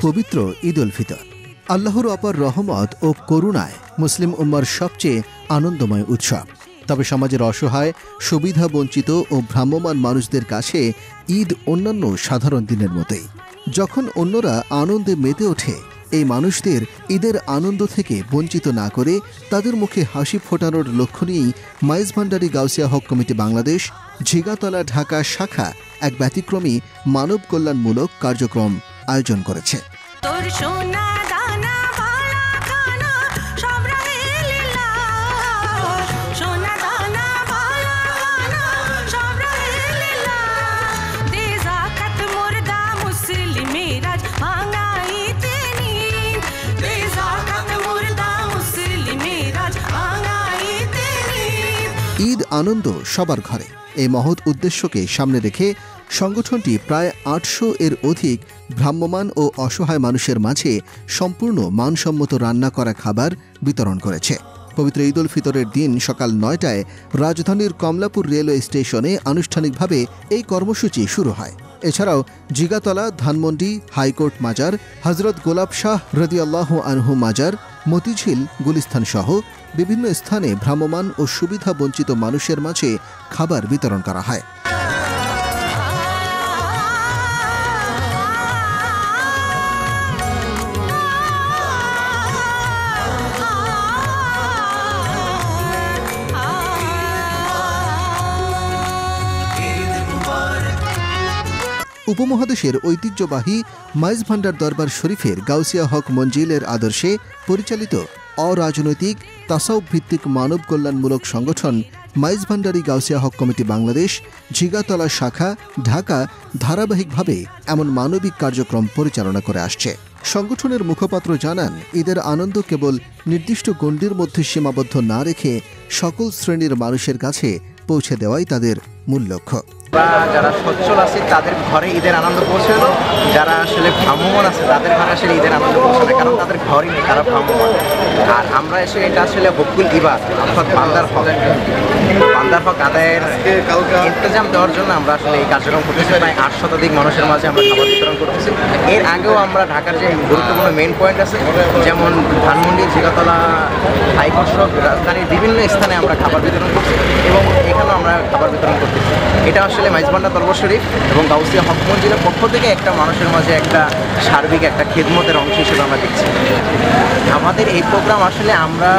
পবিত্র ঈদ উল ফিতর আল্লাহর অপার রহমত ও করুণায় মুসলিম উম্মার সবচেয়ে আনন্দময় উৎসব। তবে সমাজের অসহায়, সুবিধা বঞ্চিত ও ভ্রাম্যমাণ মানুষদের কাছে ঈদ অন্যান্য সাধারণ দিনের মতোই। যখন অন্যরা আনন্দে মেতে ওঠে, এই মানুষদের ঈদের আনন্দ থেকে বঞ্চিত না করে তাদের মুখে হাসি ফোটানোর লক্ষ্য নিয়েই মাইজভান্ডারী গাউসিয়া হক কমিটি বাংলাদেশ ঝিগাতলা ঢাকা শাখা এক ব্যতিক্রমী মানব কল্যাণমূলক কার্যক্রম আয়োজন করেছে। ঈদ আনন্দ সবার ঘরে, এই মহৎ উদ্দেশ্যকে সামনে রেখে সংগঠনটি প্রায় ৮০০ এর অধিক ভ্রাম্যমাণ ও অসহায় মানুষের মাঝে সম্পূর্ণ মানসম্মত রান্না করা খাবার বিতরণ করেছে। পবিত্র ঈদ উল ফিতরের দিন সকাল ৯টায় রাজধানীর কমলাপুর রেলওয়ে স্টেশনে আনুষ্ঠানিকভাবে এই কর্মসূচি শুরু হয়। এছাড়াও জিগাতলা, ধানমন্ডি, হাইকোর্ট মাজার, হজরত গোলাপ শাহ রাদিয়াল্লাহু আনহু মাজার, মতিঝিল, গুলিস্তান সহ বিভিন্ন স্থানে ভ্রাম্যমাণ ও সুবিধা বঞ্চিত মানুষের মাঝে খাবার বিতরণ করা হয়। উপমহাদেশের ঐতিহ্যবাহী মাইজভান্ডার দরবার শরীফের গাউসিয়া হক মঞ্জিলের আদর্শে পরিচালিত অরাজনৈতিক তাসাউফ ভিত্তিক মানব কল্যাণমূলক সংগঠন মাইজভান্ডারী গাউসিয়া হক কমিটি বাংলাদেশ ঝিগাতলা শাখা ঢাকা ধারাবাহিকভাবে এমন মানবিক কার্যক্রম পরিচালনা করে আসছে। সংগঠনের মুখপাত্র জানান, ঈদের আনন্দ কেবল নির্দিষ্ট গণ্ডির মধ্যে সীমাবদ্ধ না রেখে সকল শ্রেণীর মানুষের কাছে পৌঁছে দেওয়াই তাদের মূল লক্ষ্য। যারা সচ্ছল আছে তাদের ঘরে ঈদের আনন্দ পৌঁছানো, যারা আসলে ভ্রাম্যমাণ আছে তাদের ঘরে আসলে ঈদের আনন্দ পৌঁছানো, কারণ তাদের ঘরই নেই, তারা ভ্রাম্যমাণ। আর আমরা এসে এটা আসলে হকুল ইবাদ অর্থাৎ বান্দার হক আদায়ের ইন্তজাম দেওয়ার জন্য আমরা আসলে এই কার্যক্রম করতেছি। প্রায় ৮ শতাধিক মানুষের মাঝে আমরা খাবার বিতরণ করতেছি। এর আগেও আমরা ঢাকার যে গুরুত্বপূর্ণ মেইন পয়েন্ট আছে, যেমন ধানমন্ডি, ঝিগাতলা, হাইকোর্ট সহ রাজধানীর বিভিন্ন স্থানে আমরা খাবার বিতরণ করছি এবং এখানেও আমরা খাবার বিতরণ করতেছি। এটা আসলে মাইজভান্ডার দরবার শরীফ এবং গাউসিয়া হক মঞ্জিলের পক্ষ থেকে একটা মানুষের মাঝে একটা সার্বিক একটা খেদমতের অংশ হিসেবে আমরা দেখছি। আমাদের এই প্রোগ্রাম আসলে আমরা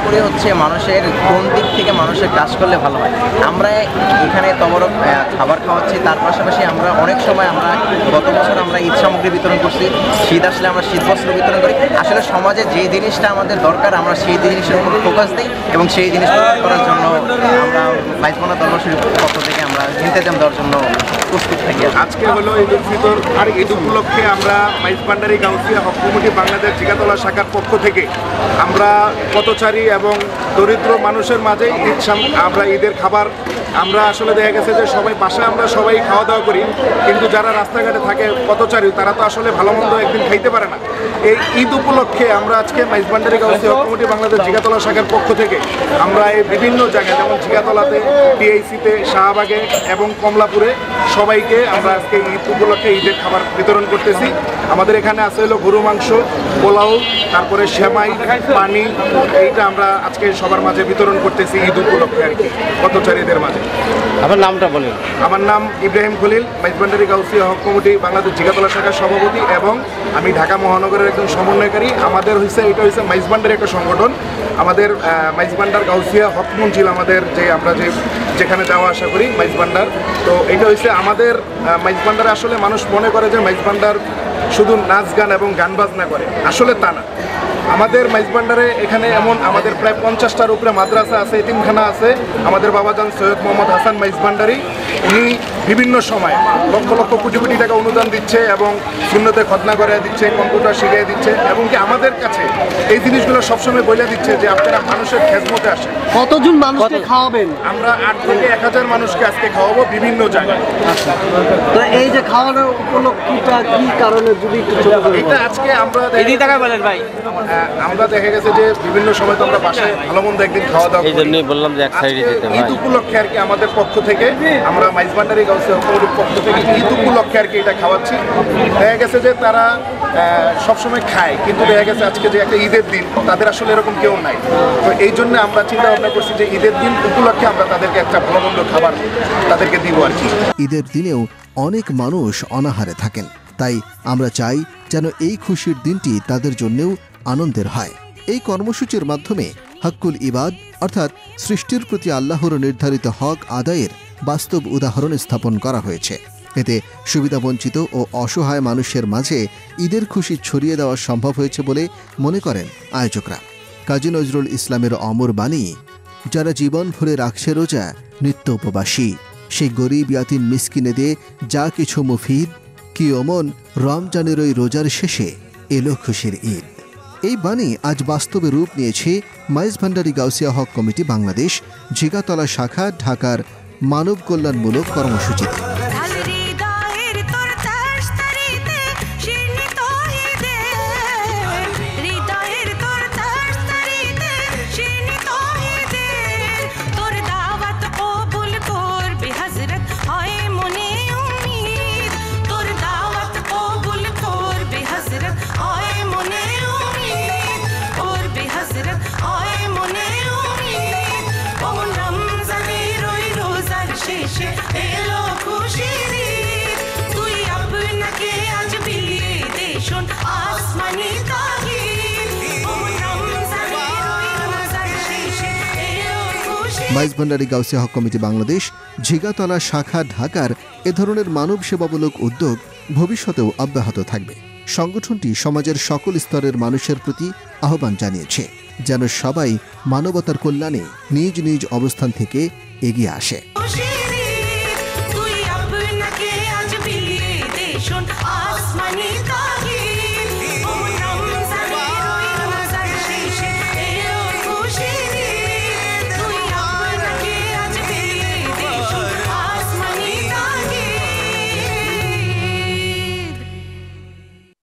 করে হচ্ছে মানুষের কোন দিক থেকে মানুষের কাজ করলে ভালো হয়। আমরা এখানে তবরক খাবার খাওয়াচ্ছি, তার পাশাপাশি আমরা অনেক সময় আমরা গত বছর আমরা ঈদ সামগ্রী বিতরণ করছি, শীত আসলে আমরা শীত বস্ত্র বিতরণ করি। আসলে সমাজে যে জিনিসটা আমাদের দরকার আমরা সেই জিনিসের উপর ফোকাস দিই এবং সেই জিনিস করার জন্য আমরা মাইজভান্ডার দরবার শরীফের পক্ষ থেকে আমরা ইন্তজাম দেওয়ার জন্য প্রস্তুত থাকি। আজকে হলো ঈদ উল ফিতর, আর ঈদ উপলক্ষে আমরা মাইজভান্ডারী গাউসিয়া হক কমিটি বাংলাদেশ ঝিগাতলা শাখার পক্ষ থেকে আমরা পথচারী এবং দরিদ্র মানুষের মাঝে আমরা ঈদের খাবার আমরা আসলে দেখা গেছে যে সবাই বাসায় আমরা সবাই খাওয়া দাওয়া করি, কিন্তু যারা রাস্তাঘাটে থাকে পথচারী তারা তো আসলে ভালো মন্দ একদিন খাইতে পারে না। এই ঈদ উপলক্ষে আমরা আজকে মাইজভান্ডারী গাউসিয়া হক কমিটি বাংলাদেশ ঝিগাতলা শাখার পক্ষ থেকে আমরা এই বিভিন্ন জায়গায় যেমন ঝিগাতলাতে, টিআইসিতে, শাহবাগে এবং কমলাপুরে সবাইকে আমরা আজকে ঈদ উপলক্ষে ঈদের খাবার বিতরণ করতেছি। আমাদের এখানে আছে হলো গরু মাংস, পোলাও, তারপরে সেমাই, পানি, এইটা আমরা আজকে সবার মাঝে বিতরণ করতেছি ঈদ উপলক্ষে আর কি পথচারীদের মাঝে। আমার নামটা বলেন। আমার নাম ইব্রাহিম খলিল, মাইজভান্ডারী গাউসিয়া হক কমিটি বাংলাদেশ ঝিগাতলা শাখার সভাপতি এবং আমি ঢাকা মহানগরের একজন সমন্বয়কারী। আমাদের এটা হচ্ছে মাইজভান্ডার একটা সংগঠন। আমাদের মাইজভান্ডার গাউসিয়া হক মঞ্জিল আমাদের আমরা যেখানে যাওয়া আসা করি মাইজভান্ডার। তো এটা হচ্ছে আমাদের মাইজভান্ডারে আসলে মানুষ মনে করে যে মাইজভান্ডার শুধু নাচ গান এবং গান বাজনা করে, আসলে তা না। আমাদের মাইজভান্ডারে এখানে এমন আমাদের প্রায় 50টার উপরে মাদ্রাসা আছে, এতিমখানা আছে। আমাদের বাবাজান সৈয়দ মোহাম্মদ হাসান মাইজভান্ডারী উনি বিভিন্ন সময় লক্ষ লক্ষ কোটি কোটি টাকা অনুদান দিচ্ছে এবং শূন্যতে খতনা করে দিচ্ছে, কম্পিউটার শিখিয়ে দিচ্ছে এবং কি আমাদের কাছে এই জিনিসগুলো সবসময় বলে দিচ্ছে যে আপনারা মানুষের খেদমতে আসেন। কতজন মানুষকে খাওয়াবেন? আমরা 8 থেকে 1000 মানুষকে আজকে খাওয়াবো বিভিন্ন জায়গায়। তো এই যে খাওয়ানোর উপলক্ষটা কি কারণে যদি একটু ছোট করে এটা আজকে আমরা দেখা গেছে যে বিভিন্ন সময় তো আমরা বাসায় ভালো মন্দ একদিন খাওয়া দাওয়া, এই জন্যই বললাম যে এক সাইডে যেতে হয়। ঈদ উপলক্ষে আর কি আমাদের পক্ষ থেকে আমরা মাইজভান্ডারি গাউসিয়া কমিটির পক্ষ থেকে ঈদ উপলক্ষে আর কি এটা খাওয়াচ্ছি। দেখা গেছে যে তারা সবসময় খায়, কিন্তু দেখা গেছে আজকে যে একটা ঈদের দিন তাদের আসলে এরকম কেউ নাই। তো এই জন্য আমরা চিন্তা ভাবনা করছি যে ঈদের দিন উপলক্ষে আমরা তাদেরকে একটা ভালো মন্দ খাবার তাদেরকে দিব আর কি। ঈদের দিনেও অনেক মানুষ অনাহারে থাকেন, তাই আমরা চাই যেন এই খুশির দিনটি তাদের জন্যও আনন্দের হয়। এই কর্মসূচির মাধ্যমে হকুল ইবাদ অর্থাৎ সৃষ্টির প্রতি আল্লাহর নির্ধারিত হক আদায়ের বাস্তব উদাহরণ স্থাপন করা হয়েছে। এতে সুবিধাবঞ্চিত ও অসহায় মানুষের মাঝে ঈদের খুশি ছড়িয়ে দেওয়া সম্ভব হয়েছে বলে মনে করেন আয়োজকরা। কাজী নজরুল ইসলামের অমর বাণী, যারা জীবন ভরে রাখছে রোজা, নিত্য উপবাসী, সেই গরিব ইয়াতিম মিসকিনেদের যা কিছু মুফিদ, কি অমন রমজানের ওই রোজার শেষে এলো খুশির ঈদ। এই বাণী আজ বাস্তবে রূপ নিয়েছে মাইজভান্ডারি গাউসিয়া হক কমিটি বাংলাদেশ ঝিগাতলা শাখা ঢাকার মানব কল্যাণমূলক কর্মসূচিতে। মাইজভান্ডারি গাউসিয়া হক কমিটি বাংলাদেশ ঝিগাতলা শাখা ঢাকার এ ধরনের মানব সেবামূলক উদ্যোগ ভবিষ্যতেও অব্যাহত থাকবে। সংগঠনটি সমাজের সকল স্তরের মানুষের প্রতি আহ্বান জানিয়েছে যেন সবাই মানবতার কল্যাণে নিজ নিজ অবস্থান থেকে এগিয়ে আসে।